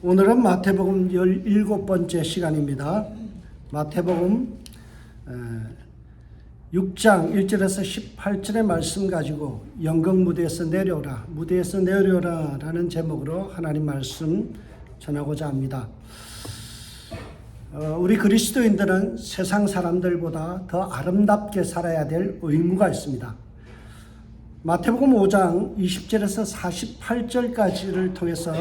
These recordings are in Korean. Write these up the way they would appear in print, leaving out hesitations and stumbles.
오늘은 마태복음 17번째 시간입니다. 마태복음 6장 1절에서 18절의 말씀 가지고 연극 무대에서 내려오라, 무대에서 내려오라 라는 제목으로 하나님 말씀 전하고자 합니다. 우리 그리스도인들은 세상 사람들보다 더 아름답게 살아야 될 의무가 있습니다. 마태복음 5장 20절에서 48절까지를 통해서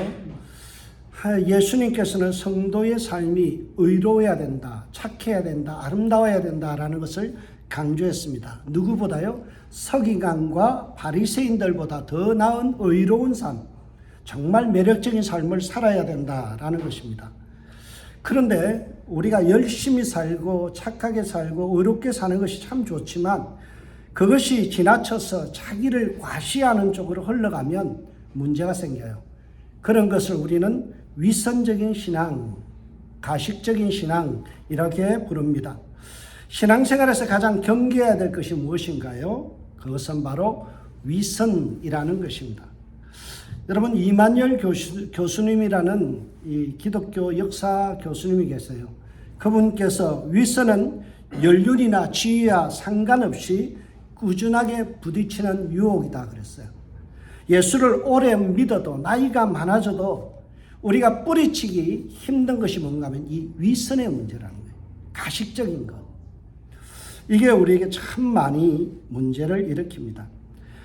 예수님께서는 성도의 삶이 의로워야 된다, 착해야 된다, 아름다워야 된다라는 것을 강조했습니다. 누구보다요? 서기관과 바리새인들보다 더 나은 의로운 삶, 정말 매력적인 삶을 살아야 된다라는 것입니다. 그런데 우리가 열심히 살고 착하게 살고 의롭게 사는 것이 참 좋지만 그것이 지나쳐서 자기를 과시하는 쪽으로 흘러가면 문제가 생겨요. 그런 것을 우리는 위선적인 신앙, 가식적인 신앙 이렇게 부릅니다. 신앙생활에서 가장 경계해야 될 것이 무엇인가요? 그것은 바로 위선이라는 것입니다. 여러분, 이만열 교수님이라는 이 기독교 역사 교수님이 계세요. 그분께서 위선은 연륜이나 지위와 상관없이 꾸준하게 부딪히는 유혹이다 그랬어요. 예수를 오래 믿어도 나이가 많아져도 우리가 뿌리치기 힘든 것이 뭔가 하면 이 위선의 문제라는 거예요. 가식적인 것. 이게 우리에게 참 많이 문제를 일으킵니다.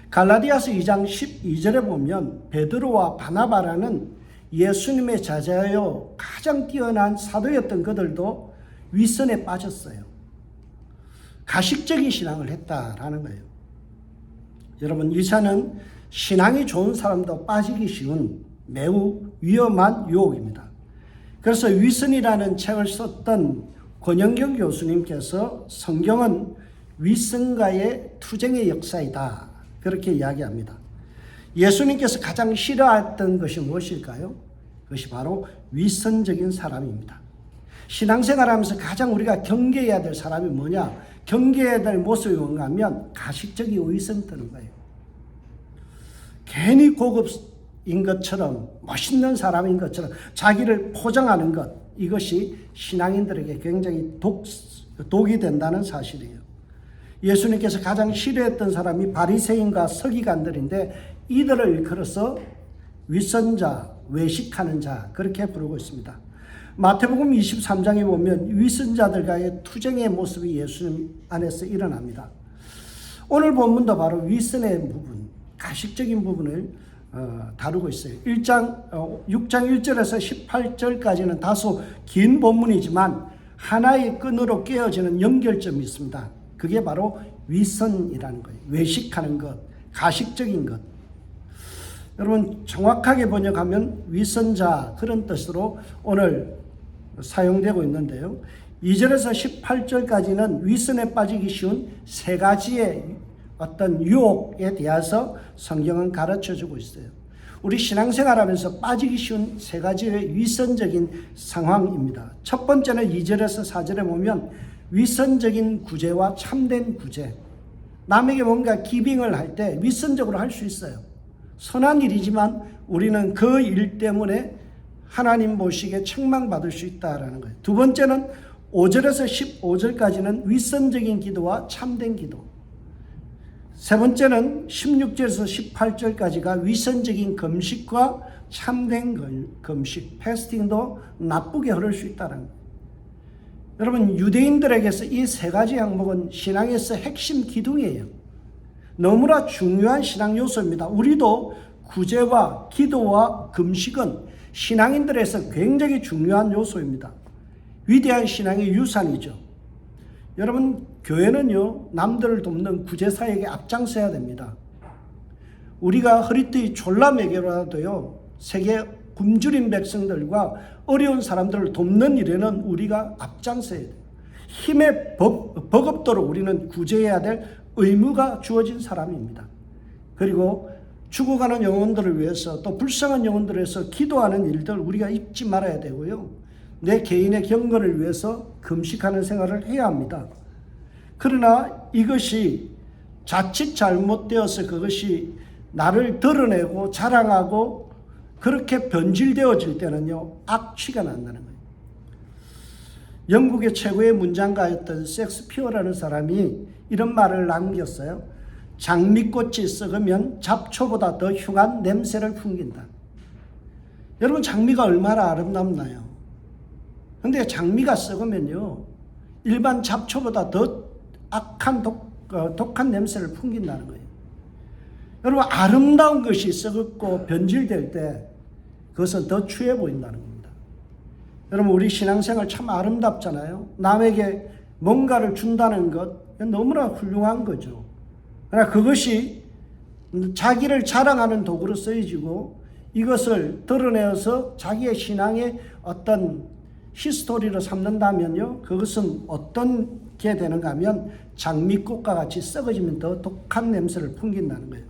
갈라디아서 2장 12절에 보면 베드로와 바나바라는 예수님의 제자여 가장 뛰어난 사도였던 그들도 위선에 빠졌어요. 가식적인 신앙을 했다라는 거예요. 여러분, 위선은 신앙이 좋은 사람도 빠지기 쉬운 매우 위험한 유혹입니다. 그래서 위선이라는 책을 썼던 권영경 교수님께서 성경은 위선과의 투쟁의 역사이다 그렇게 이야기합니다. 예수님께서 가장 싫어했던 것이 무엇일까요? 그것이 바로 위선적인 사람입니다. 신앙생활하면서 가장 우리가 경계해야 될 사람이 뭐냐? 경계해야 될 모습이 뭔가 하면 가식적인 위선 드는 거예요. 괜히 고급인 것처럼 멋있는 사람인 것처럼 자기를 포장하는 것, 이것이 신앙인들에게 굉장히 독이 된다는 사실이에요. 예수님께서 가장 싫어했던 사람이 바리새인과 서기관들인데 이들을 일컬어서 위선자, 외식하는 자 그렇게 부르고 있습니다. 마태복음 23장에 보면 위선자들과의 투쟁의 모습이 예수님 안에서 일어납니다. 오늘 본문도 바로 위선의 부분, 가식적인 부분을 다루고 있어요. 6장 1절에서 18절까지는 다소 긴 본문이지만 하나의 끈으로 깨어지는 연결점이 있습니다. 그게 바로 위선이라는 거예요. 외식하는 것, 가식적인 것. 여러분, 정확하게 번역하면 위선자 그런 뜻으로 오늘 사용되고 있는데요. 2절에서 18절까지는 위선에 빠지기 쉬운 세 가지의 어떤 유혹에 대해서 성경은 가르쳐주고 있어요. 우리 신앙생활하면서 빠지기 쉬운 세 가지의 위선적인 상황입니다. 첫 번째는 2절에서 4절에 보면 위선적인 구제와 참된 구제. 남에게 뭔가 기빙을 할 때 위선적으로 할 수 있어요. 선한 일이지만 우리는 그 일 때문에 하나님 보시기에 책망받을 수 있다라는 거예요. 두 번째는 5절에서 15절까지는 위선적인 기도와 참된 기도. 세 번째는 16절에서 18절까지가 위선적인 금식과 참된 금식, 패스팅도 나쁘게 흐를 수 있다는 거예요. 여러분, 유대인들에게서 이 세 가지 항목은 신앙에서 핵심 기둥이에요. 너무나 중요한 신앙 요소입니다. 우리도 구제와 기도와 금식은 신앙인들에서 굉장히 중요한 요소입니다. 위대한 신앙의 유산이죠. 여러분, 교회는요, 남들을 돕는 구제사에게 앞장서야 됩니다. 우리가 허리띠 졸라매겨라도요, 세계 굶주린 백성들과 어려운 사람들을 돕는 일에는 우리가 앞장서야 돼요. 힘에 버겁도록 우리는 구제해야 될 의무가 주어진 사람입니다. 그리고 죽어가는 영혼들을 위해서 또 불쌍한 영혼들을 위해서 기도하는 일들 우리가 잊지 말아야 되고요. 내 개인의 경건을 위해서 금식하는 생활을 해야 합니다. 그러나 이것이 자칫 잘못되어서 그것이 나를 드러내고 자랑하고 그렇게 변질되어질 때는요, 악취가 난다는 거예요. 영국의 최고의 문장가였던 셰익스피어라는 사람이 이런 말을 남겼어요. 장미꽃이 썩으면 잡초보다 더 흉한 냄새를 풍긴다. 여러분, 장미가 얼마나 아름답나요? 근데 장미가 썩으면요, 일반 잡초보다 더 악한 독한 냄새를 풍긴다는 거예요. 여러분, 아름다운 것이 썩고 변질될 때 그것은 더 추해 보인다는 겁니다. 여러분, 우리 신앙생활 참 아름답잖아요. 남에게 뭔가를 준다는 것 너무나 훌륭한 거죠. 그러나 그것이 자기를 자랑하는 도구로 쓰여지고 이것을 드러내어서 자기의 신앙의 어떤 히스토리로 삼는다면요, 그것은 어떤 게 되는가 하면 장미꽃과 같이 썩어지면 더 독한 냄새를 풍긴다는 거예요.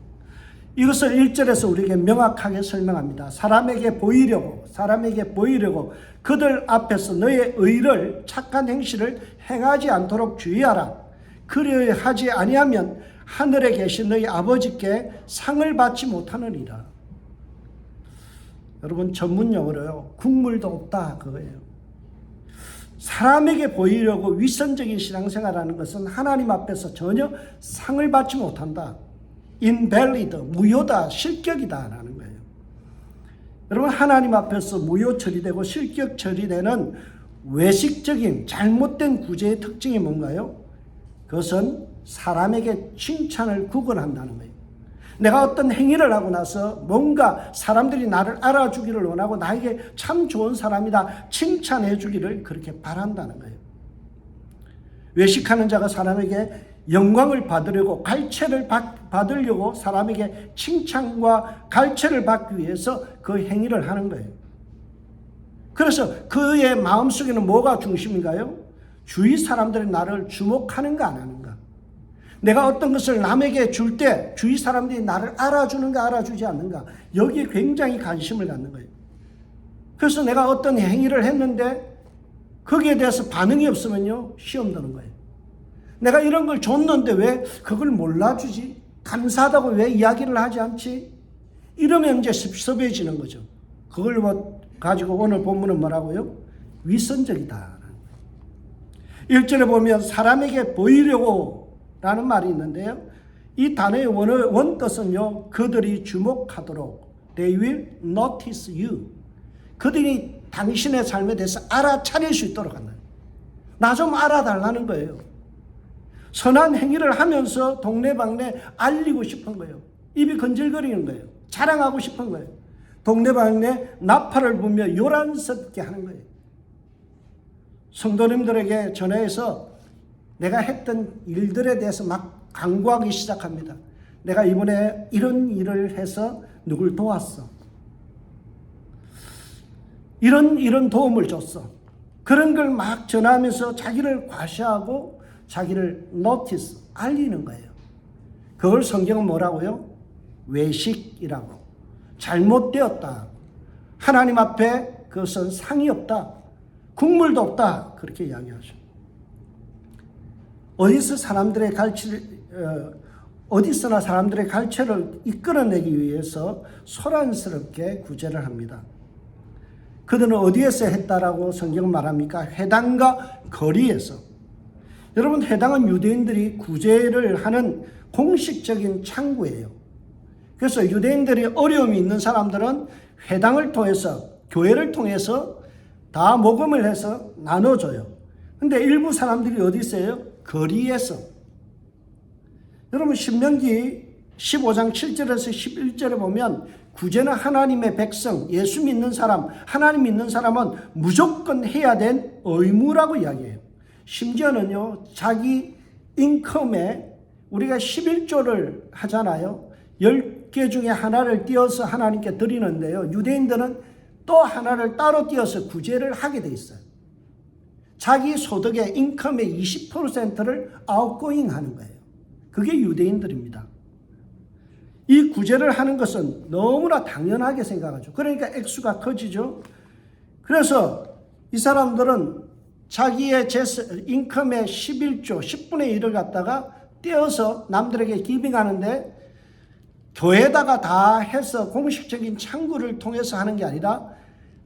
이것을 1절에서 우리에게 명확하게 설명합니다. 사람에게 보이려고 그들 앞에서 너의 의를, 착한 행실을 행하지 않도록 주의하라. 그리하여 하지 아니하면 하늘에 계신 너희 아버지께 상을 받지 못하느니라. 여러분, 전문용어로요, 국물도 없다 그거예요. 사람에게 보이려고 위선적인 신앙생활하는 것은 하나님 앞에서 전혀 상을 받지 못한다. invalid, 무효다, 실격이다 라는 거예요. 여러분, 하나님 앞에서 무효 처리되고 실격 처리되는 외식적인 잘못된 구제의 특징이 뭔가요? 그것은 사람에게 칭찬을 구걸한다는 거예요. 내가 어떤 행위를 하고 나서 뭔가 사람들이 나를 알아주기를 원하고 나에게 참 좋은 사람이다 칭찬해 주기를 그렇게 바란다는 거예요. 외식하는 자가 사람에게 영광을 받으려고 갈채를 받으려고 사람에게 칭찬과 갈채를 받기 위해서 그 행위를 하는 거예요. 그래서 그의 마음속에는 뭐가 중심인가요? 주위 사람들이 나를 주목하는가 안 하는가. 내가 어떤 것을 남에게 줄 때 주위 사람들이 나를 알아주는가 알아주지 않는가, 여기에 굉장히 관심을 갖는 거예요. 그래서 내가 어떤 행위를 했는데 거기에 대해서 반응이 없으면요, 시험 드는 거예요. 내가 이런 걸 줬는데 왜 그걸 몰라주지? 감사하다고 왜 이야기를 하지 않지? 이러면 이제 섭섭해지는 거죠. 그걸 가지고 오늘 본문은 뭐라고요? 위선적이다. 1절에 보면 사람에게 보이려고 라는 말이 있는데요, 이 단어의 원뜻은요, 그들이 주목하도록, they will notice you. 그들이 당신의 삶에 대해서 알아차릴 수 있도록 한다. 나 좀 알아달라는 거예요. 선한 행위를 하면서 동네방네 알리고 싶은 거예요. 입이 건질거리는 거예요. 자랑하고 싶은 거예요. 동네방네 나팔을 불며 요란스럽게 하는 거예요. 성도님들에게 전해서 내가 했던 일들에 대해서 막 강구하기 시작합니다. 내가 이번에 이런 일을 해서 누굴 도왔어. 이런 도움을 줬어. 그런 걸 막 전하면서 자기를 과시하고 자기를 노티스, 알리는 거예요. 그걸 성경은 뭐라고요? 외식이라고. 잘못되었다. 하나님 앞에 그것은 상이 없다. 국물도 없다. 그렇게 이야기하죠. 어디서나 사람들의 갈채를 이끌어내기 위해서 소란스럽게 구제를 합니다. 그들은 어디에서 했다라고 성경은 말합니까? 회당과 거리에서. 여러분, 회당은 유대인들이 구제를 하는 공식적인 창구예요. 그래서 유대인들이 어려움이 있는 사람들은 회당을 통해서, 교회를 통해서 다 모금을 해서 나눠줘요. 근데 일부 사람들이 어디 있어요? 거리에서. 여러분, 신명기 15장 7절에서 11절에 보면 구제는 하나님의 백성, 예수 믿는 사람, 하나님 믿는 사람은 무조건 해야 된 의무라고 이야기해요. 심지어는요, 자기 인컴에 우리가 11조를 하잖아요. 10개 중에 하나를 띄어서 하나님께 드리는데요, 유대인들은 또 하나를 따로 띄어서 구제를 하게 돼 있어요. 자기 소득의 인컴의 20%를 아웃고잉 하는 거예요. 그게 유대인들입니다. 이 구제를 하는 것은 너무나 당연하게 생각하죠. 그러니까 액수가 커지죠. 그래서 이 사람들은 자기의 인컴의 11조, 10분의 1을 갖다가 떼어서 남들에게 기빙하는데 교회에다가 다 해서 공식적인 창구를 통해서 하는 게 아니라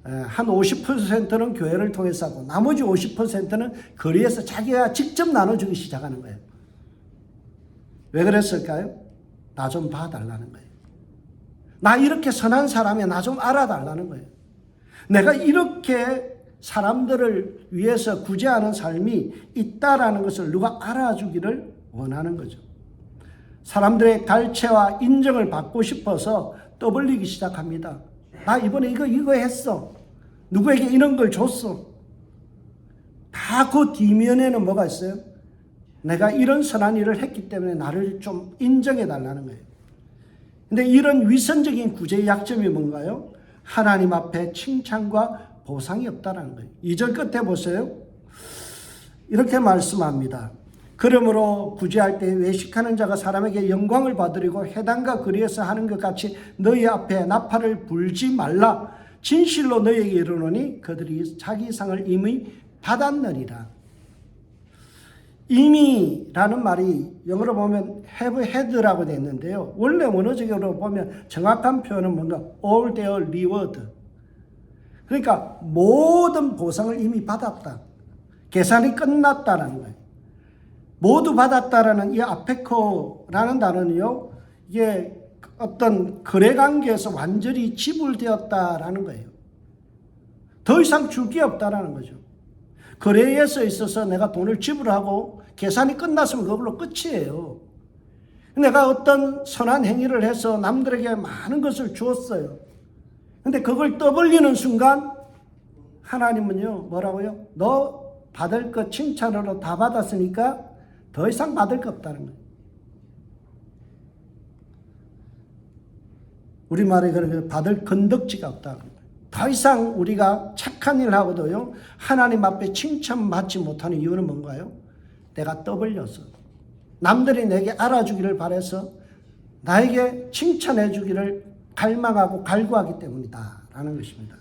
한 50%는 교회를 통해서 하고 나머지 50%는 거리에서 자기가 직접 나눠주기 시작하는 거예요. 왜 그랬을까요? 나 좀 봐달라는 거예요. 나 이렇게 선한 사람이야. 나 좀 알아달라는 거예요. 내가 이렇게 사람들을 위해서 구제하는 삶이 있다라는 것을 누가 알아주기를 원하는 거죠. 사람들의 갈채와 인정을 받고 싶어서 떠벌리기 시작합니다. 나 이번에 이거 했어. 누구에게 이런 걸 줬어. 다 그 뒷면에는 뭐가 있어요? 내가 이런 선한 일을 했기 때문에 나를 좀 인정해 달라는 거예요. 근데 이런 위선적인 구제의 약점이 뭔가요? 하나님 앞에 칭찬과 보상이 없다는 거예요. 2절 끝에 보세요. 이렇게 말씀합니다. 그러므로 구제할 때 외식하는 자가 사람에게 영광을 받으려고 회당과 거리에서 하는 것 같이 너희 앞에 나팔을 불지 말라. 진실로 너희에게 이르노니 그들이 자기 상을 이미 받았느니라. 이미라는 말이 영어로 보면 have had라고 되어 있는데요. 원래 원어적으로 보면 정확한 표현은 뭔가 all their reward. 그러니까 모든 보상을 이미 받았다. 계산이 끝났다라는 거예요. 모두 받았다라는 이 아페코라는 단어는요, 이게 어떤 거래 관계에서 완전히 지불되었다라는 거예요. 더 이상 줄 게 없다라는 거죠. 거래에서 있어서 내가 돈을 지불하고 계산이 끝났으면 그걸로 끝이에요. 내가 어떤 선한 행위를 해서 남들에게 많은 것을 주었어요. 근데 그걸 떠벌리는 순간 하나님은요, 뭐라고요? 너 받을 것 칭찬으로 다 받았으니까 더 이상 받을 거 없다는 거예요. 우리말에 그렇게 받을 건덕지가 없다는 거예요. 더 이상 우리가 착한 일을 하고도요, 하나님 앞에 칭찬받지 못하는 이유는 뭔가요? 내가 떠벌려서, 남들이 내게 알아주기를 바라서 나에게 칭찬해 주기를 갈망하고 갈구하기 때문이다 라는 것입니다.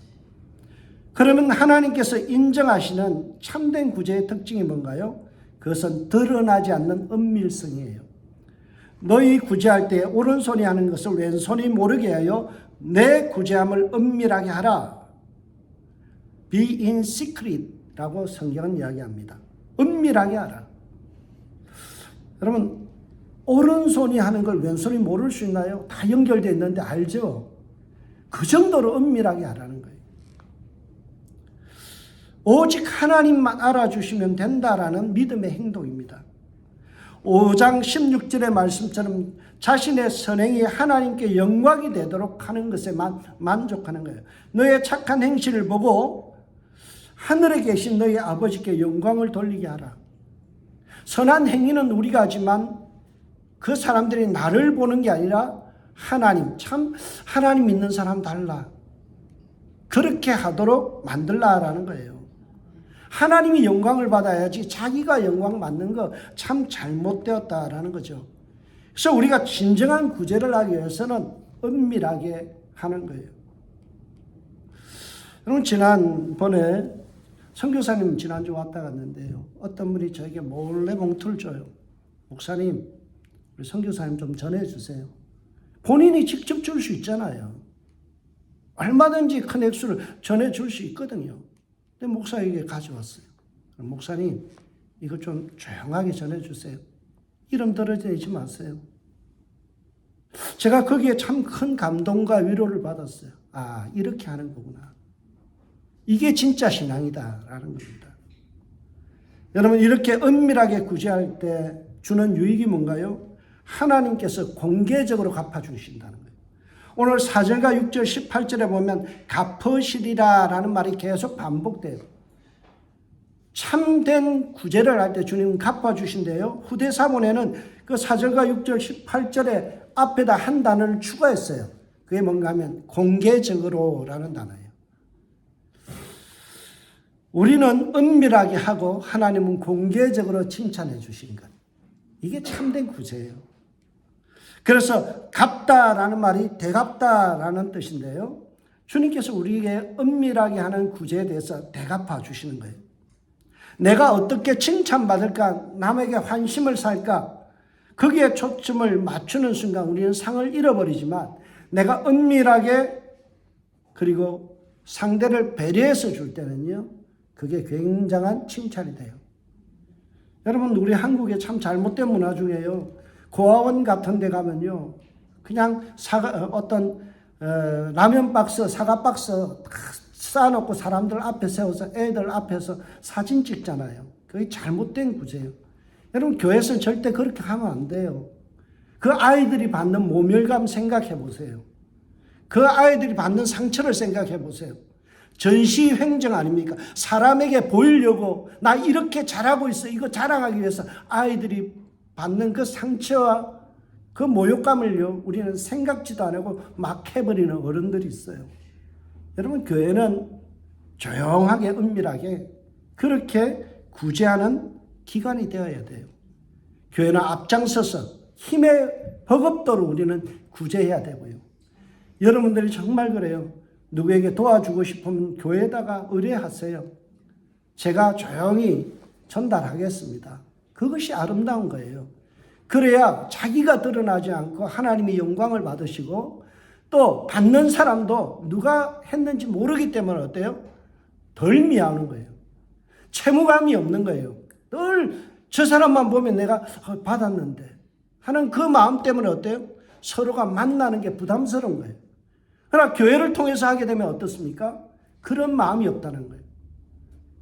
그러면 하나님께서 인정하시는 참된 구제의 특징이 뭔가요? 그것은 드러나지 않는 은밀성이에요. 너희 구제할 때 오른손이 하는 것을 왼손이 모르게 하여 내 구제함을 은밀하게 하라. Be in secret 라고 성경은 이야기합니다. 은밀하게 하라. 여러분, 오른손이 하는 걸 왼손이 모를 수 있나요? 다 연결되어 있는데 알죠? 그 정도로 은밀하게 하라는 거예요. 오직 하나님만 알아주시면 된다라는 믿음의 행동입니다. 5장 16절의 말씀처럼 자신의 선행이 하나님께 영광이 되도록 하는 것에 만족하는 거예요. 너의 착한 행실을 보고 하늘에 계신 너희 아버지께 영광을 돌리게 하라. 선한 행위는 우리가 하지만 그 사람들이 나를 보는 게 아니라 하나님, 참 하나님 믿는 사람 달라. 그렇게 하도록 만들라라는 거예요. 하나님이 영광을 받아야지 자기가 영광 받는 거 참 잘못되었다라는 거죠. 그래서 우리가 진정한 구제를 하기 위해서는 은밀하게 하는 거예요. 여러분, 지난번에 선교사님 지난주 왔다 갔는데요, 어떤 분이 저에게 몰래 봉투를 줘요. 목사님, 우리 선교사님 좀 전해주세요. 본인이 직접 줄 수 있잖아요. 얼마든지 큰 액수를 전해줄 수 있거든요. 근데 목사에게 가져왔어요. 목사님, 이거 좀 조용하게 전해주세요. 이름 떨어지지 마세요. 제가 거기에 참 큰 감동과 위로를 받았어요. 아, 이렇게 하는 거구나. 이게 진짜 신앙이다라는 겁니다. 여러분, 이렇게 은밀하게 구제할 때 주는 유익이 뭔가요? 하나님께서 공개적으로 갚아주신다는 거예요. 오늘 4절과 6절 18절에 보면 갚으시리라 라는 말이 계속 반복돼요. 참된 구제를 할 때 주님은 갚아주신대요. 후대사본에는 그 4절과 6절 18절에 앞에다 한 단어를 추가했어요. 그게 뭔가 하면 공개적으로 라는 단어예요. 우리는 은밀하게 하고 하나님은 공개적으로 칭찬해 주신 것. 이게 참된 구제예요. 그래서 갚다라는 말이 되갚다라는 뜻인데요. 주님께서 우리에게 은밀하게 하는 구제에 대해서 되갚아 주시는 거예요. 내가 어떻게 칭찬받을까, 남에게 환심을 살까, 거기에 초점을 맞추는 순간 우리는 상을 잃어버리지만 내가 은밀하게 그리고 상대를 배려해서 줄 때는요, 그게 굉장한 칭찬이 돼요. 여러분, 우리 한국에 참 잘못된 문화 중에요, 고아원 같은 데 가면요, 그냥 라면 박스, 사과 박스 쌓아놓고 사람들 앞에 세워서 애들 앞에서 사진 찍잖아요. 그게 잘못된 구제예요. 여러분, 교회에서는 절대 그렇게 하면 안 돼요. 그 아이들이 받는 모멸감 생각해 보세요. 그 아이들이 받는 상처를 생각해 보세요. 전시횡령 아닙니까? 사람에게 보이려고 나 이렇게 잘하고 있어, 이거 자랑하기 위해서 아이들이 받는 그 상처와 그 모욕감을요, 우리는 생각지도 안 하고 막 해버리는 어른들이 있어요. 여러분, 교회는 조용하게 은밀하게 그렇게 구제하는 기관이 되어야 돼요. 교회는 앞장서서 힘의 버겁도록 우리는 구제해야 되고요. 여러분들이 정말 그래요. 누구에게 도와주고 싶으면 교회에다가 의뢰하세요. 제가 조용히 전달하겠습니다. 그것이 아름다운 거예요. 그래야 자기가 드러나지 않고 하나님의 영광을 받으시고 또 받는 사람도 누가 했는지 모르기 때문에 어때요? 덜 미안한 거예요. 채무감이 없는 거예요. 늘 저 사람만 보면 내가 받았는데 하는 그 마음 때문에 어때요? 서로가 만나는 게 부담스러운 거예요. 그러나 교회를 통해서 하게 되면 어떻습니까? 그런 마음이 없다는 거예요.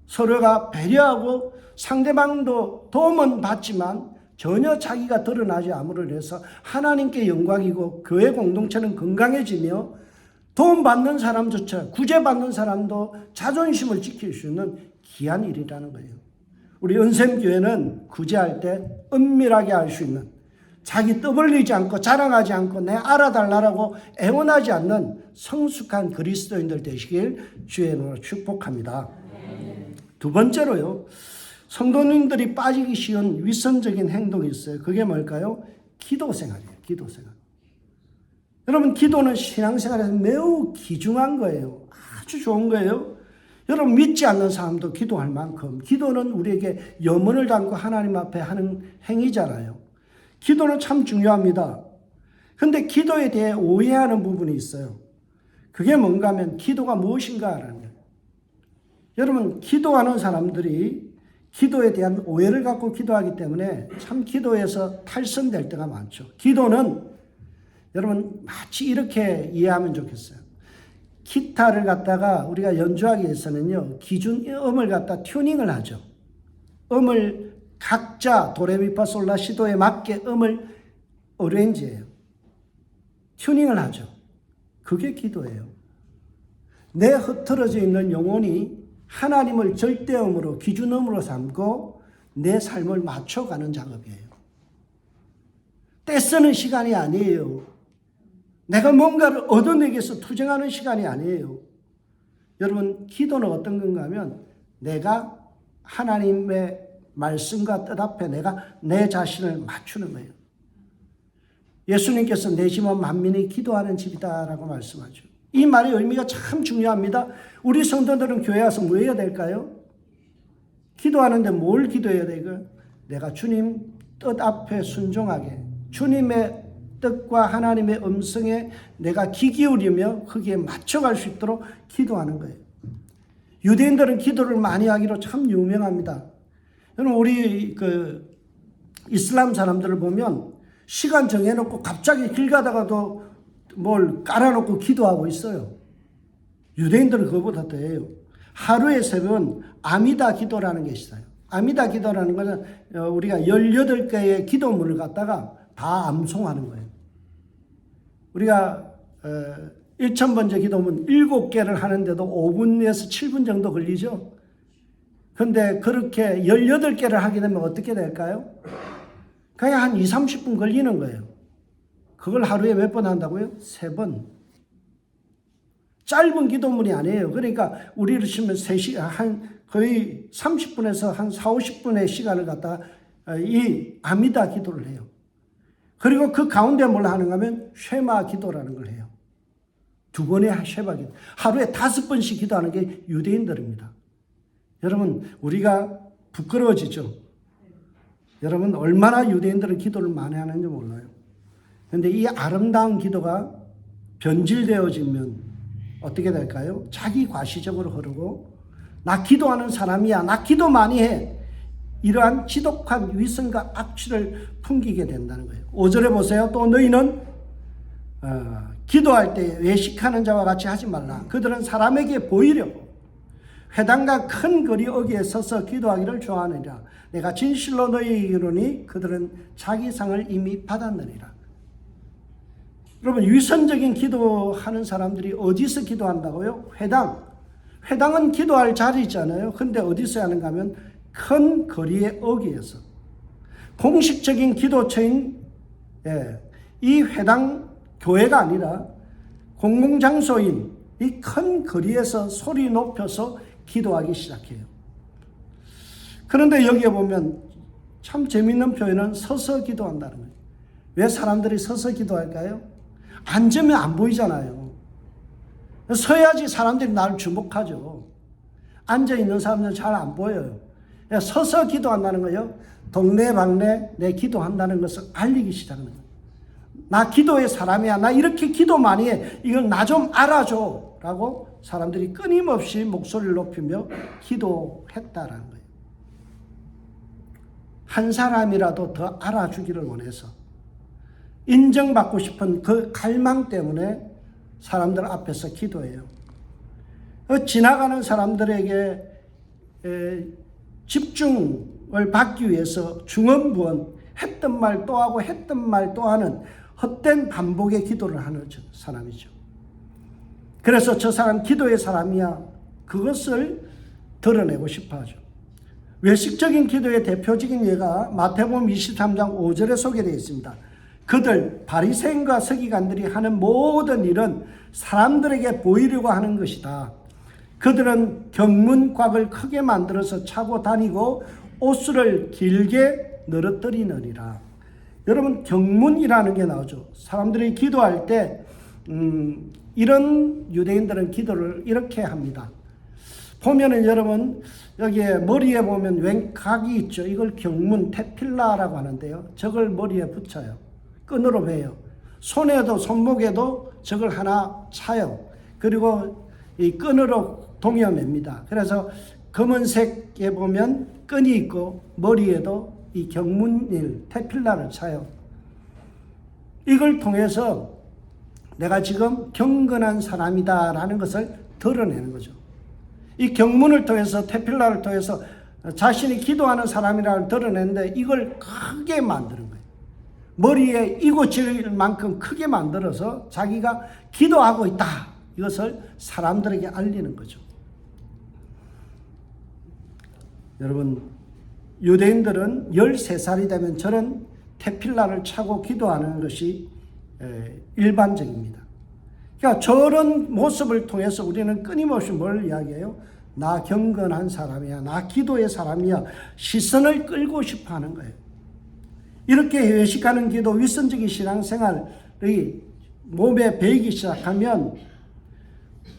서로가 배려하고 상대방도 도움은 받지만 전혀 자기가 드러나지 않음으로 해서 하나님께 영광이고 교회 공동체는 건강해지며 도움받는 사람조차 구제받는 사람도 자존심을 지킬 수 있는 귀한 일이라는 거예요. 우리 은샘교회는 구제할 때 은밀하게 할 수 있는, 자기 떠벌리지 않고 자랑하지 않고 내 알아달라고 애원하지 않는 성숙한 그리스도인들 되시길 주의 이름으로 축복합니다. 두 번째로요, 성도님들이 빠지기 쉬운 위선적인 행동이 있어요. 그게 뭘까요? 기도 생활이에요. 기도 생활. 여러분, 기도는 신앙생활에서 매우 귀중한 거예요. 아주 좋은 거예요. 여러분, 믿지 않는 사람도 기도할 만큼 기도는 우리에게 염원을 담고 하나님 앞에 하는 행위잖아요. 기도는 참 중요합니다. 그런데 기도에 대해 오해하는 부분이 있어요. 그게 뭔가 하면 기도가 무엇인가 하는 거예요. 여러분, 기도하는 사람들이 기도에 대한 오해를 갖고 기도하기 때문에 참 기도에서 탈선될 때가 많죠. 기도는 여러분 마치 이렇게 이해하면 좋겠어요. 기타를 갖다가 우리가 연주하기 위해서는요, 기준음을 갖다 튜닝을 하죠. 음을 각자 도레미파솔라시도에 맞게 음을 어레인지해요. 튜닝을 하죠. 그게 기도예요. 내 흐트러져 있는 영혼이 하나님을 절대음으로 기준음으로 삼고 내 삶을 맞춰가는 작업이에요. 떼쓰는 시간이 아니에요. 내가 뭔가를 얻어내기 위해서 투쟁하는 시간이 아니에요. 여러분, 기도는 어떤 건가 하면 내가 하나님의 말씀과 뜻 앞에 내가 내 자신을 맞추는 거예요. 예수님께서 내 집은 만민이 기도하는 집이다라고 말씀하죠. 이 말의 의미가 참 중요합니다. 우리 성도들은 교회 와서 뭐 해야 될까요? 기도하는데 뭘 기도해야 돼요? 내가 주님 뜻 앞에 순종하게, 주님의 뜻과 하나님의 음성에 내가 귀 기울이며 거기에 맞춰갈 수 있도록 기도하는 거예요. 유대인들은 기도를 많이 하기로 참 유명합니다. 여러분, 우리 이슬람 사람들을 보면 시간 정해놓고 갑자기 길 가다가도 뭘 깔아놓고 기도하고 있어요. 유대인들은 그거보다 더해요. 하루에 3번 아미다 기도라는 게 있어요. 아미다 기도라는 것은 우리가 18개의 기도문을 갖다가 다 암송하는 거예요. 우리가 1000번째 기도문 7개를 하는데도 5분에서 7분 정도 걸리죠. 그런데 그렇게 18개를 하게 되면 어떻게 될까요? 그냥 한 20-30분 걸리는 거예요. 그걸 하루에 몇 번 한다고요? 3번. 짧은 기도문이 아니에요. 그러니까 우리로 치면 3시간, 거의 30분에서 한 40-50분의 시간을 갖다가 이 아미다 기도를 해요. 그리고 그 가운데 뭘 하는가 하면 쉐마 기도라는 걸 해요. 2번의 쉐마 기도. 하루에 5번씩 기도하는 게 유대인들입니다. 여러분, 우리가 부끄러워지죠. 여러분 얼마나 유대인들은 기도를 많이 하는지 몰라요. 그런데 이 아름다운 기도가 변질되어지면 어떻게 될까요? 자기 과시적으로 흐르고 나 기도하는 사람이야, 나 기도 많이 해, 이러한 지독한 위선과 악취를 풍기게 된다는 거예요. 5절에 보세요. 또 너희는 기도할 때 외식하는 자와 같이 하지 말라. 그들은 사람에게 보이려고 회당과 큰 거리 어귀에 서서 기도하기를 좋아하느니라. 내가 진실로 너희에게 이르노니 그들은 자기 상을 이미 받았느니라. 여러분 위선적인 기도하는 사람들이 어디서 기도한다고요? 회당은 기도할 자리잖아요. 근데 어디서 하는가 하면 큰 거리의 어귀에서. 공식적인 기도처인 이 회당 교회가 아니라 공공장소인 이 큰 거리에서 소리 높여서 기도하기 시작해요. 그런데 여기에 보면 참 재밌는 표현은 서서 기도한다는 거예요. 왜 사람들이 서서 기도할까요? 앉으면 안 보이잖아요. 서야지 사람들이 나를 주목하죠. 앉아있는 사람들은 잘 안 보여요. 서서 기도한다는 거예요. 동네방네 내 기도한다는 것을 알리기 시작하는 거예요. 나 기도의 사람이야. 나 이렇게 기도 많이 해. 이걸 나 좀 알아줘. 라고 사람들이 끊임없이 목소리를 높이며 기도했다라는 거예요. 한 사람이라도 더 알아주기를 원해서 인정받고 싶은 그 갈망 때문에 사람들 앞에서 기도해요. 지나가는 사람들에게 집중을 받기 위해서 중언부언 했던 말 또 하고 했던 말 또 하는 헛된 반복의 기도를 하는 사람이죠. 그래서 저 사람 기도의 사람이야. 그것을 드러내고 싶어 하죠. 외식적인 기도의 대표적인 예가 마태복음 23장 5절에 소개되어 있습니다. 그들 바리새인과 서기관들이 하는 모든 일은 사람들에게 보이려고 하는 것이다. 그들은 경문곽을 크게 만들어서 차고 다니고 옷수를 길게 늘어뜨리느니라. 여러분 경문이라는 게 나오죠. 사람들이 기도할 때 이런 유대인들은 기도를 이렇게 합니다. 보면은 여러분 여기에 머리에 보면 왼 각이 있죠. 이걸 경문 테필라라고 하는데요. 저걸 머리에 붙여요. 끈으로 베요. 손에도 손목에도 저걸 하나 차요. 그리고 이 끈으로 동여맵니다. 그래서 검은색에 보면 끈이 있고 머리에도 이 경문일 테필라를 차요. 이걸 통해서 내가 지금 경건한 사람이다라는 것을 드러내는 거죠. 이 경문을 통해서 테필라를 통해서 자신이 기도하는 사람이라고 드러내는데 이걸 크게 만드는 거예요. 머리에 이고칠 만큼 크게 만들어서 자기가 기도하고 있다. 이것을 사람들에게 알리는 거죠. 여러분 유대인들은 13살이 되면 저런 테필라를 차고 기도하는 것이 일반적입니다. 그러니까 저런 모습을 통해서 우리는 끊임없이 뭘 이야기해요? 나 경건한 사람이야. 나 기도의 사람이야. 시선을 끌고 싶어 하는 거예요. 이렇게 외식하는 기도, 위선적인 신앙생활이 몸에 배이기 시작하면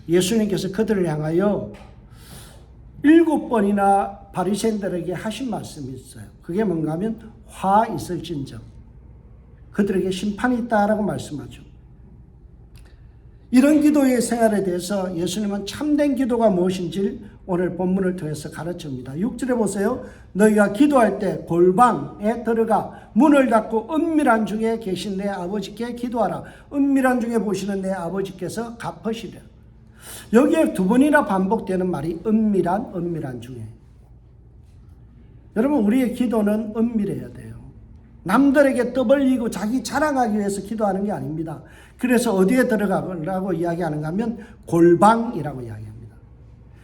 예수님께서 그들을 향하여 7번이나 바리새인들에게 하신 말씀이 있어요. 그게 뭔가 하면 화 있을진정. 그들에게 심판이 있다라고 말씀하죠. 이런 기도의 생활에 대해서 예수님은 참된 기도가 무엇인지 오늘 본문을 통해서 가르칩니다. 6절에 보세요. 너희가 기도할 때 골방에 들어가 문을 닫고 은밀한 중에 계신 내 아버지께 기도하라. 은밀한 중에 보시는 내 아버지께서 갚으시려. 여기에 2번이나 반복되는 말이 은밀한 중에. 여러분 우리의 기도는 은밀해야 돼요. 남들에게 떠벌리고 자기 자랑하기 위해서 기도하는 게 아닙니다. 그래서 어디에 들어가라고 이야기하는가 하면 골방이라고 이야기합니다.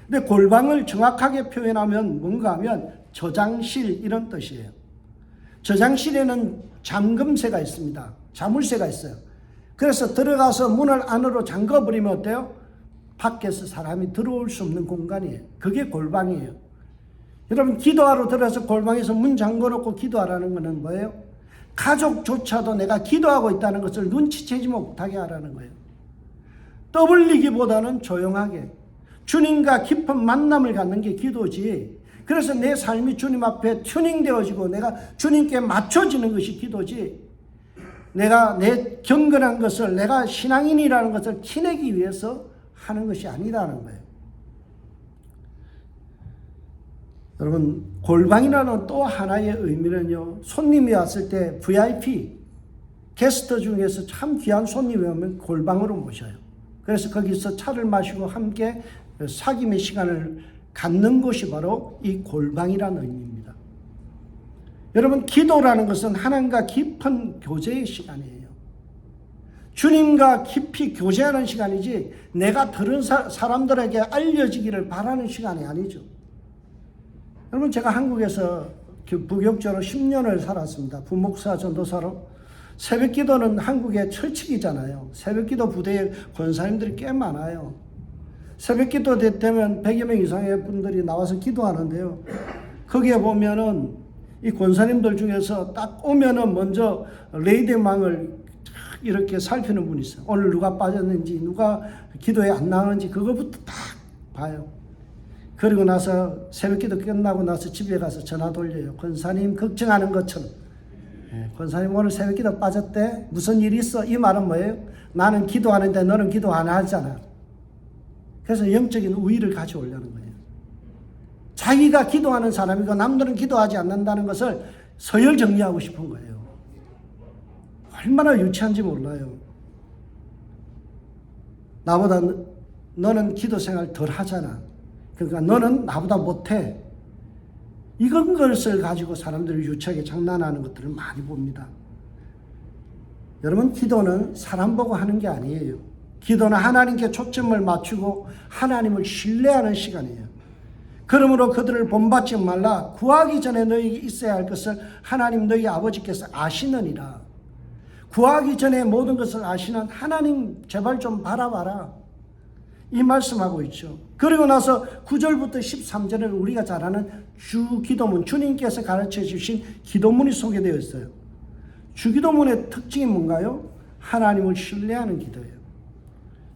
근데 골방을 정확하게 표현하면 뭔가 하면 저장실 이런 뜻이에요. 저장실에는 잠금새가 있습니다. 자물쇠가 있어요. 그래서 들어가서 문을 안으로 잠궈버리면 어때요? 밖에서 사람이 들어올 수 없는 공간이에요. 그게 골방이에요. 여러분 기도하러 들어서 골방에서 문 잠궈놓고 기도하라는 것은 뭐예요? 가족조차도 내가 기도하고 있다는 것을 눈치채지 못하게 하라는 거예요. 떠벌리기보다는 조용하게 주님과 깊은 만남을 갖는 게 기도지, 그래서 내 삶이 주님 앞에 튜닝되어지고 내가 주님께 맞춰지는 것이 기도지, 내가 내 경건한 것을, 내가 신앙인이라는 것을 티내기 위해서 하는 것이 아니라는 거예요. 여러분, 골방이라는 또 하나의 의미는요, 손님이 왔을 때 VIP, 게스트 중에서 참 귀한 손님이 오면 골방으로 모셔요. 그래서 거기서 차를 마시고 함께 사귐의 시간을 갖는 곳이 바로 이 골방이라는 의미입니다. 여러분, 기도라는 것은 하나님과 깊은 교제의 시간이에요. 주님과 깊이 교제하는 시간이지 내가 들은 사람들에게 알려지기를 바라는 시간이 아니죠. 여러분, 제가 한국에서 부교육자로 10년을 살았습니다. 부목사 전도사로. 새벽기도는 한국의 철칙이잖아요. 새벽기도 부대에 권사님들이 꽤 많아요. 새벽기도 되면 100여 명 이상의 분들이 나와서 기도하는데요. 거기에 보면은 이 권사님들 중에서 딱 오면은 먼저 레이드망을 이렇게 살피는 분이 있어요. 오늘 누가 빠졌는지, 누가 기도에 안 나오는지 그거부터 딱 봐요. 그리고 나서 새벽기도 끝나고 나서 집에 가서 전화 돌려요. 권사님 걱정하는 것처럼. 권사님 오늘 새벽기도 빠졌대? 무슨 일이 있어? 이 말은 뭐예요? 나는 기도하는데 너는 기도 안 하잖아. 그래서 영적인 우위를 가져오려는 거예요. 자기가 기도하는 사람이고 남들은 기도하지 않는다는 것을 서열 정리하고 싶은 거예요. 얼마나 유치한지 몰라요. 나보다 너는 기도 생활 덜 하잖아. 그러니까 너는 나보다 못해. 이런 것을 가지고 사람들이 유치하게 장난하는 것들을 많이 봅니다. 여러분, 기도는 사람 보고 하는 게 아니에요. 기도는 하나님께 초점을 맞추고 하나님을 신뢰하는 시간이에요. 그러므로 그들을 본받지 말라. 구하기 전에 너희에게 있어야 할 것을 하나님 너희 아버지께서 아시느니라. 구하기 전에 모든 것을 아시는 하나님 제발 좀 바라봐라. 이 말씀하고 있죠. 그리고 나서 9절부터 13절에 우리가 잘 아는 주기도문, 주님께서 가르쳐 주신 기도문이 소개되어 있어요. 주기도문의 특징이 뭔가요? 하나님을 신뢰하는 기도예요.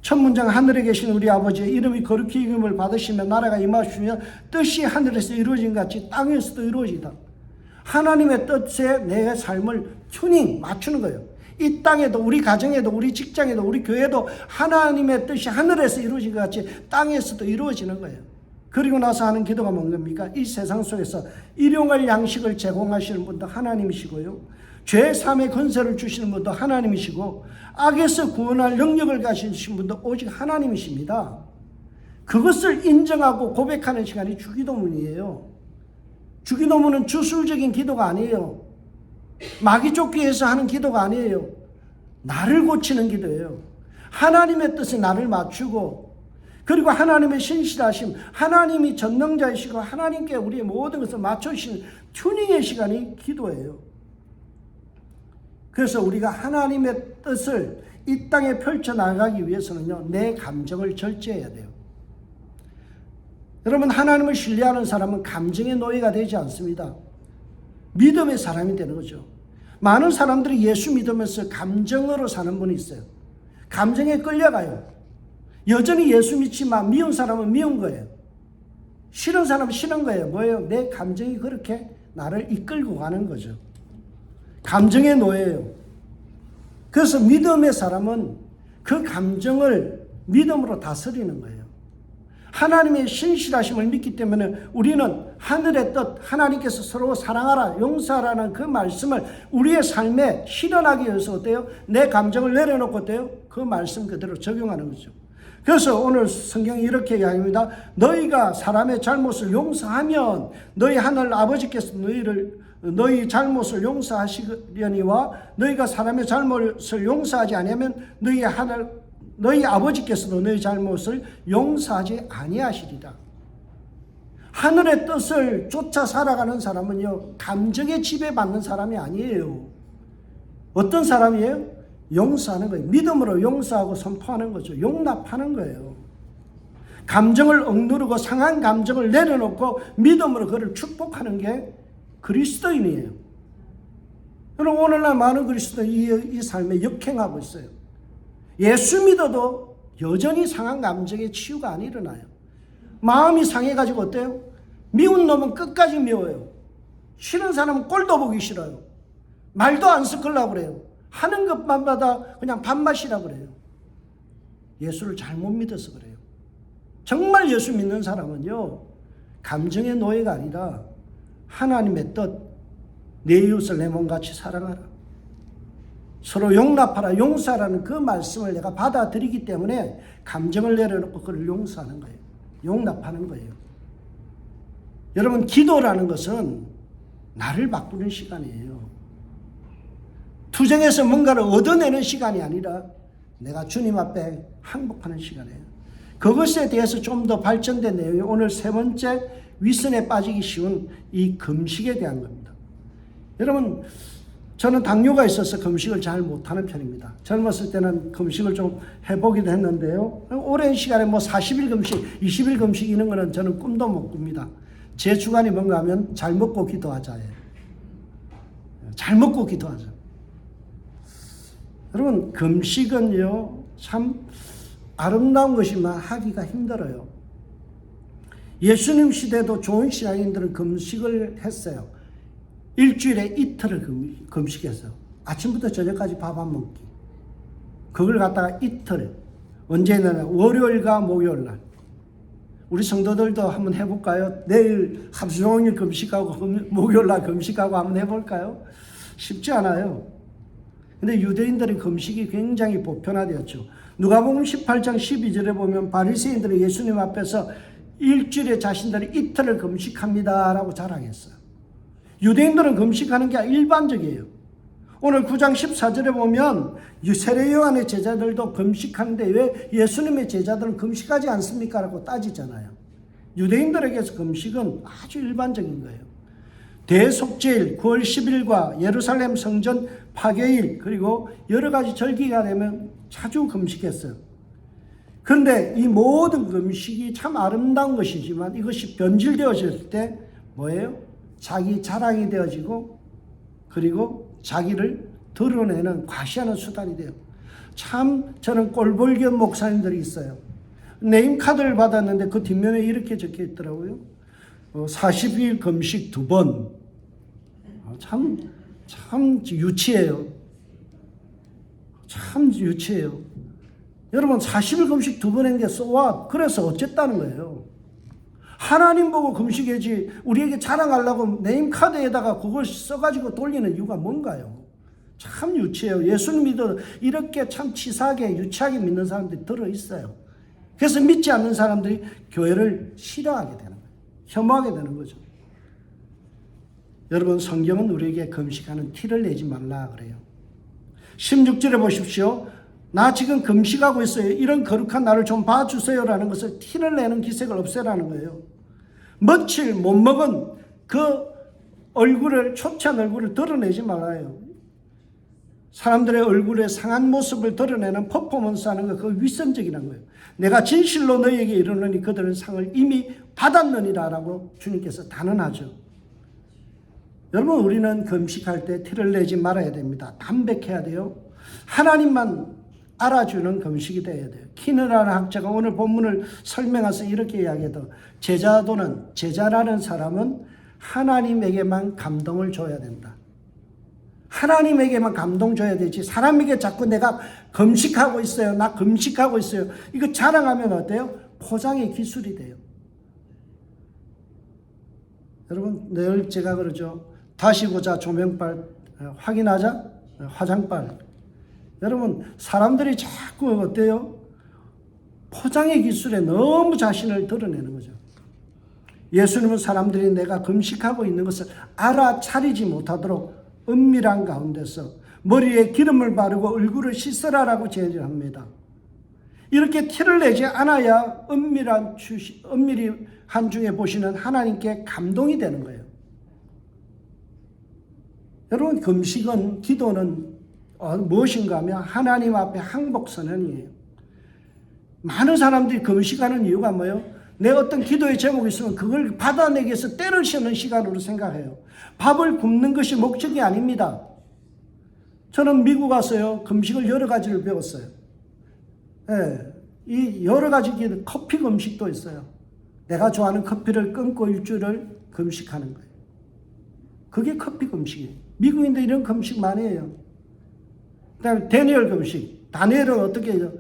첫 문장, 하늘에 계신 우리 아버지의 이름이 거룩히 여김을 받으시며 나라가 임하시며 뜻이 하늘에서 이루어진 같이 땅에서도 이루어지다. 하나님의 뜻에 내 삶을 튜닝, 맞추는 거예요. 이 땅에도, 우리 가정에도, 우리 직장에도, 우리 교회도 하나님의 뜻이 하늘에서 이루어진 것 같이 땅에서도 이루어지는 거예요. 그리고 나서 하는 기도가 뭔겁니까? 이 세상 속에서 일용할 양식을 제공하시는 분도 하나님이시고요, 죄 사함의 권세를 주시는 분도 하나님이시고, 악에서 구원할 능력을 가지신 분도 오직 하나님이십니다. 그것을 인정하고 고백하는 시간이 주기도문이에요. 주기도문은 주술적인 기도가 아니에요. 마귀 쫓기 위해서 하는 기도가 아니에요. 나를 고치는 기도예요. 하나님의 뜻에 나를 맞추고, 그리고 하나님의 신실하심, 하나님이 전능자이시고 하나님께 우리의 모든 것을 맞춰주시는 튜닝의 시간이 기도예요. 그래서 우리가 하나님의 뜻을 이 땅에 펼쳐나가기 위해서는요, 내 감정을 절제해야 돼요. 여러분, 하나님을 신뢰하는 사람은 감정의 노예가 되지 않습니다. 믿음의 사람이 되는 거죠. 많은 사람들이 예수 믿으면서 감정으로 사는 분이 있어요. 감정에 끌려가요. 여전히 예수 믿지만 미운 사람은 미운 거예요. 싫은 사람은 싫은 거예요. 뭐예요? 내 감정이 그렇게 나를 이끌고 가는 거죠. 감정의 노예예요. 그래서 믿음의 사람은 그 감정을 믿음으로 다스리는 거예요. 하나님의 신실하심을 믿기 때문에 우리는 하늘의 뜻, 하나님께서 서로 사랑하라, 용서하라는 그 말씀을 우리의 삶에 실현하기 위해서 어때요? 내 감정을 내려놓고 어때요? 그 말씀 그대로 적용하는 거죠. 그래서 오늘 성경이 이렇게 이야기합니다. 너희가 사람의 잘못을 용서하면 너희 하늘 아버지께서 너희 잘못을 용서하시려니와 너희가 사람의 잘못을 용서하지 아니하면 너희 아버지께서도 너희 잘못을 용서하지 아니하시리라. 하늘의 뜻을 쫓아 살아가는 사람은요, 감정에 지배받는 사람이 아니에요. 어떤 사람이에요? 용서하는 거예요. 믿음으로 용서하고 선포하는 거죠. 용납하는 거예요. 감정을 억누르고 상한 감정을 내려놓고 믿음으로 그를 축복하는 게 그리스도인이에요. 그럼 오늘날 많은 그리스도인이 이 삶에 역행하고 있어요. 예수 믿어도 여전히 상한 감정의 치유가 안 일어나요. 마음이 상해가지고 어때요? 미운 놈은 끝까지 미워요. 싫은 사람은 꼴도 보기 싫어요. 말도 안 섞으려고 그래요. 하는 것만마다 그냥 밥맛이라고 그래요. 예수를 잘못 믿어서 그래요. 정말 예수 믿는 사람은요, 감정의 노예가 아니라 하나님의 뜻, 내 이웃을 내 몸같이 사랑하라, 서로 용납하라, 용서하라는 그 말씀을 내가 받아들이기 때문에 감정을 내려놓고 그를 용서하는 거예요. 용납하는 거예요. 여러분, 기도라는 것은 나를 바꾸는 시간이에요. 투쟁에서 뭔가를 얻어내는 시간이 아니라 내가 주님 앞에 항복하는 시간이에요. 그것에 대해서 좀 더 발전된 내용이 오늘 세 번째 위선에 빠지기 쉬운 이 금식에 대한 겁니다. 여러분, 저는 당뇨가 있어서 금식을 잘 못하는 편입니다. 젊었을 때는 금식을 좀 해보기도 했는데요. 오랜 시간에 40일 금식, 20일 금식 이런 거는 저는 꿈도 못 꿉니다. 제 주관이 뭔가 하면 잘 먹고 기도하자예요. 잘 먹고 기도하자. 여러분, 금식은요, 참 아름다운 것이만 하기가 힘들어요. 예수님 시대도 좋은 신앙인들은 금식을 했어요. 일주일에 이틀을 금식했어요. 아침부터 저녁까지 밥 안 먹기. 그걸 갖다가 이틀, 언제나 월요일과 목요일날. 우리 성도들도 한번 해볼까요? 내일 하루 종일 금식하고 목요일날 금식하고 한번 해볼까요? 쉽지 않아요. 근데 유대인들의 금식이 굉장히 보편화되었죠. 누가복음 18장 12절에 보면 바리새인들은 예수님 앞에서 일주일에 자신들이 이틀을 금식합니다 라고 자랑했어요. 유대인들은 금식하는 게 일반적이에요. 오늘 9장 14절에 보면 세례 요한의 제자들도 금식하는데 왜 예수님의 제자들은 금식하지 않습니까? 라고 따지잖아요. 유대인들에게서 금식은 아주 일반적인 거예요. 대속죄일 9월 10일과 예루살렘 성전 파괴일, 그리고 여러 가지 절기가 되면 자주 금식했어요. 그런데 이 모든 금식이 참 아름다운 것이지만 이것이 변질되어질 때 뭐예요? 자기 자랑이 되어지고, 그리고 자기를 드러내는 과시하는 수단이 돼요. 참 저는 꼴볼견 목사님들이 있어요. 네임카드를 받았는데 그 뒷면에 이렇게 적혀 있더라고요. 40일 금식 2번. 참 유치해요. 참 유치해요. 여러분, 40일 금식 2번 한 게 쏘아. 그래서 어쨌다는 거예요. 하나님 보고 금식해지 우리에게 자랑하려고 네임카드에다가 그걸 써가지고 돌리는 이유가 뭔가요? 참 유치해요. 예수님 믿어 이렇게 참 치사하게 유치하게 믿는 사람들이 들어있어요. 그래서 믿지 않는 사람들이 교회를 싫어하게 되는 거예요. 혐오하게 되는 거죠. 여러분, 성경은 우리에게 금식하는 티를 내지 말라 그래요. 16절에 보십시오. 나 지금 금식하고 있어요. 이런 거룩한 나를 좀 봐주세요라는 것을 티를 내는 기색을 없애라는 거예요. 며칠 못 먹은 그 얼굴을, 초췌한 얼굴을 드러내지 말아요. 사람들의 얼굴의 상한 모습을 드러내는 퍼포먼스 하는 거, 그거 위선적이라는 거예요. 내가 진실로 너희에게 이르노니 그들은 상을 이미 받았느니라 라고 주님께서 단언하죠. 여러분, 우리는 금식할 때 티를 내지 말아야 됩니다. 담백해야 돼요. 하나님만 알아주는 금식이 되어야 돼요. 키너라는 학자가 오늘 본문을 설명해서 이렇게 이야기해도, 제자라는 사람은 하나님에게만 감동을 줘야 된다. 하나님에게만 감동 줘야 되지, 사람에게 자꾸 내가 금식하고 있어요, 나 금식하고 있어요, 이거 자랑하면 어때요? 포장의 기술이 돼요. 여러분, 늘 제가 그러죠. 다시 보자 조명빨, 확인하자 화장빨. 여러분, 사람들이 자꾸 어때요? 포장의 기술에 너무 자신을 드러내는 거죠. 예수님은 사람들이 내가 금식하고 있는 것을 알아차리지 못하도록 은밀한 가운데서 머리에 기름을 바르고 얼굴을 씻으라라고 제안을 합니다. 이렇게 티를 내지 않아야 은밀히 한중에 보시는 하나님께 감동이 되는 거예요. 여러분, 금식은, 기도는 무엇인가 하면 하나님 앞에 항복선언이에요. 많은 사람들이 금식하는 이유가 뭐예요? 내 어떤 기도의 제목이 있으면 그걸 받아내기 위해서 때를 씌우는 시간으로 생각해요. 밥을 굶는 것이 목적이 아닙니다. 저는 미국 가서요, 금식을 여러 가지를 배웠어요. 이 여러 가지 커피 금식도 있어요. 내가 좋아하는 커피를 끊고 일주일을 금식하는 거예요. 그게 커피 금식이에요. 미국인들 이런 금식 많이 해요. 그다음에 다니엘 금식. 다니엘은 어떻게 해요?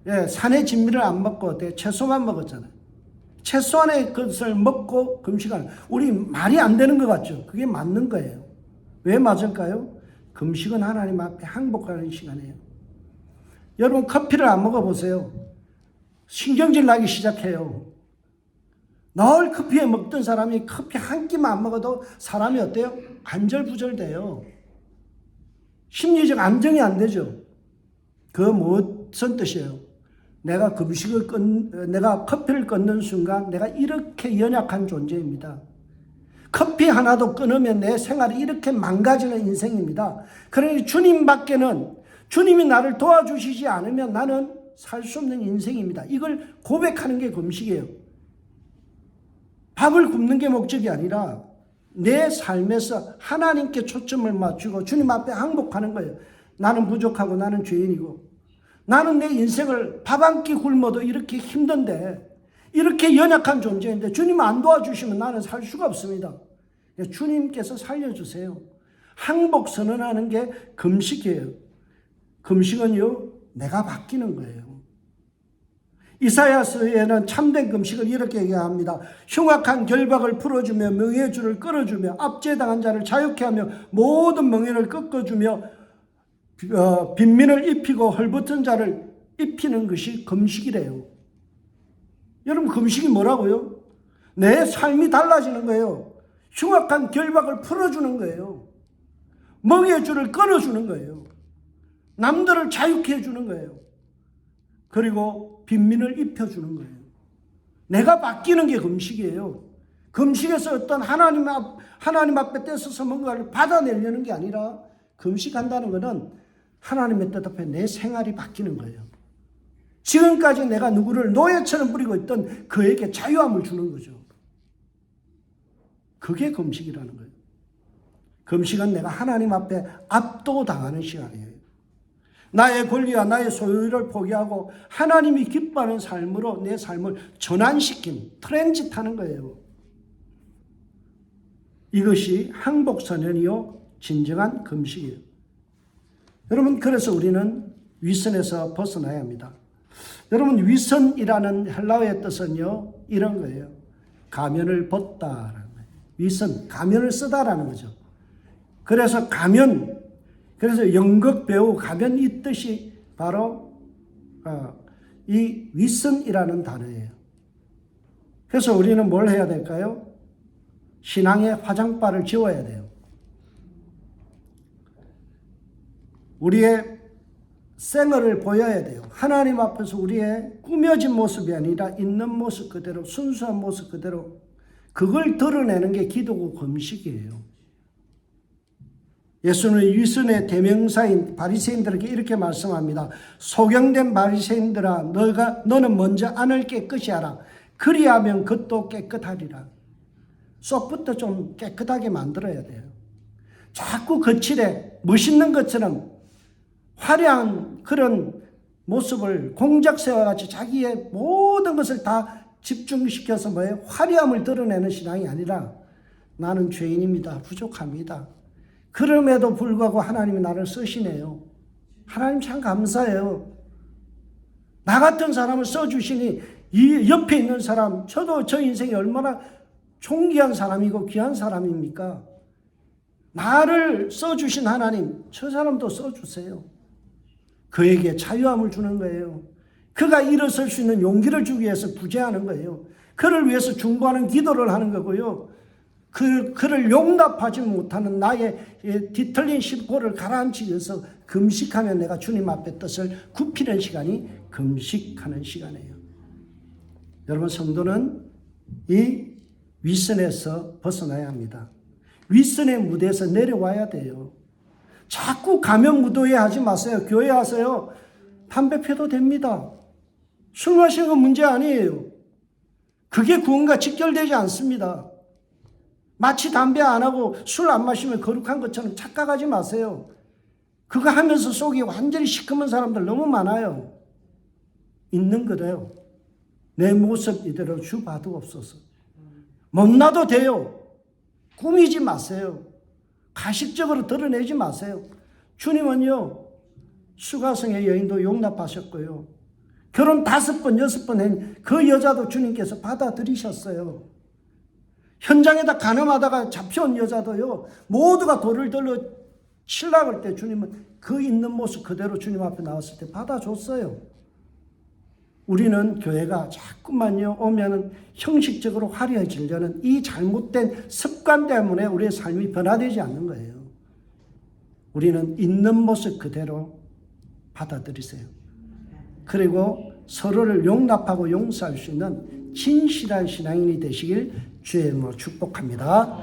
예, 산의 진미를 안 먹고 채소만 먹었잖아요. 채소안의 것을 먹고 금식하는. 우리 말이 안 되는 것 같죠? 그게 맞는 거예요. 왜 맞을까요? 금식은 하나님 앞에 항복하는 시간이에요. 여러분 커피를 안 먹어보세요. 신경질 나기 시작해요. 늘 커피에 먹던 사람이 커피 한 끼만 안 먹어도 사람이 어때요? 안절부절돼요. 심리적 안정이 안 되죠. 그 무슨 뜻이에요? 내가 내가 커피를 끊는 순간 내가 이렇게 연약한 존재입니다. 커피 하나도 끊으면 내 생활이 이렇게 망가지는 인생입니다. 그러니 주님이 나를 도와주시지 않으면 나는 살 수 없는 인생입니다. 이걸 고백하는 게 금식이에요. 밥을 굶는 게 목적이 아니라 내 삶에서 하나님께 초점을 맞추고 주님 앞에 항복하는 거예요. 나는 부족하고 나는 죄인이고 나는 내 인생을 밥 한 끼 굶어도 이렇게 힘든데 이렇게 연약한 존재인데 주님 안 도와주시면 나는 살 수가 없습니다. 주님께서 살려주세요. 항복 선언하는 게 금식이에요. 금식은요, 내가 바뀌는 거예요. 이사야서에는 참된 금식을 이렇게 얘기합니다. 흉악한 결박을 풀어주며 명예줄을 끌어주며 압제당한 자를 자유케 하며 모든 명예를 꺾어주며 빈민을 입히고 헐벗은 자를 입히는 것이 금식이래요. 여러분 금식이 뭐라고요? 내 삶이 달라지는 거예요. 흉악한 결박을 풀어주는 거예요. 명예줄을 끊어주는 거예요. 남들을 자유케 해주는 거예요. 그리고 빈민을 입혀주는 거예요. 내가 바뀌는 게 금식이에요. 금식에서 어떤 하나님 앞에 떼서서 뭔가를 받아내려는 게 아니라 금식한다는 것은 하나님의 뜻 앞에 내 생활이 바뀌는 거예요. 지금까지 내가 누구를 노예처럼 부리고 있던 그에게 자유함을 주는 거죠. 그게 금식이라는 거예요. 금식은 내가 하나님 앞에 압도당하는 시간이에요. 나의 권리와 나의 소유를 포기하고 하나님이 기뻐하는 삶으로 내 삶을 전환시킨 트랜짓하는 거예요. 이것이 항복선언이요 진정한 금식이에요. 여러분 그래서 우리는 위선에서 벗어나야 합니다. 여러분 위선이라는 헬라어의 뜻은요 이런 거예요. 가면을 벗다라는 거예요. 위선, 가면을 쓰다라는 거죠. 그래서 그래서 연극 배우 가면 이 뜻이 바로 이 위선이라는 단어예요. 그래서 우리는 뭘 해야 될까요? 신앙의 화장바를 지워야 돼요. 우리의 생얼을 보여야 돼요. 하나님 앞에서 우리의 꾸며진 모습이 아니라 있는 모습 그대로 순수한 모습 그대로 그걸 드러내는 게 기도고 금식이에요. 예수는 위선의 대명사인 바리새인들에게 이렇게 말씀합니다. 소경된 바리새인들아 너는 먼저 안을 깨끗이 하라. 그리하면 겉도 깨끗하리라. 속부터 좀 깨끗하게 만들어야 돼요. 자꾸 거칠에 멋있는 것처럼 화려한 그런 모습을 공작새와 같이 자기의 모든 것을 다 집중시켜서 뭐예요? 화려함을 드러내는 신앙이 아니라 나는 죄인입니다. 부족합니다. 그럼에도 불구하고 하나님이 나를 쓰시네요. 하나님 참 감사해요. 나 같은 사람을 써주시니 이 옆에 있는 사람 저도 저 인생이 얼마나 존귀한 사람이고 귀한 사람입니까? 나를 써주신 하나님 저 사람도 써주세요. 그에게 자유함을 주는 거예요. 그가 일어설 수 있는 용기를 주기 위해서 구제하는 거예요. 그를 위해서 중보하는 기도를 하는 거고요. 그를 용납하지 못하는 나의 뒤틀린 심보를 가라앉히기 위해서 금식하면 내가 주님 앞에 뜻을 굽히는 시간이 금식하는 시간이에요. 여러분 성도는 이 윗선에서 벗어나야 합니다. 윗선의 무대에서 내려와야 돼요. 자꾸 가면 무도회 하지 마세요. 교회 하세요. 담배 피워도 됩니다. 술 마시는 건 문제 아니에요. 그게 구원과 직결되지 않습니다. 마치 담배 안 하고 술 안 마시면 거룩한 것처럼 착각하지 마세요. 그거 하면서 속이 완전히 시커먼 사람들 너무 많아요. 있는 그대로 내 모습 이대로 주 받으옵소서. 못나도 돼요. 꾸미지 마세요. 가식적으로 드러내지 마세요. 주님은요, 수가성의 여인도 용납하셨고요. 결혼 5번, 6번 한 그 여자도 주님께서 받아들이셨어요. 현장에다 간음하다가 잡혀온 여자도요, 모두가 돌을 들러 치려고 할 때 주님은 그 있는 모습 그대로 주님 앞에 나왔을 때 받아줬어요. 우리는 교회가 자꾸만요 오면은 형식적으로 화려해지려는 이 잘못된 습관 때문에 우리의 삶이 변화되지 않는 거예요. 우리는 있는 모습 그대로 받아들이세요. 그리고 서로를 용납하고 용서할 수 있는 진실한 신앙인이 되시길 주의 이름으로 축복합니다.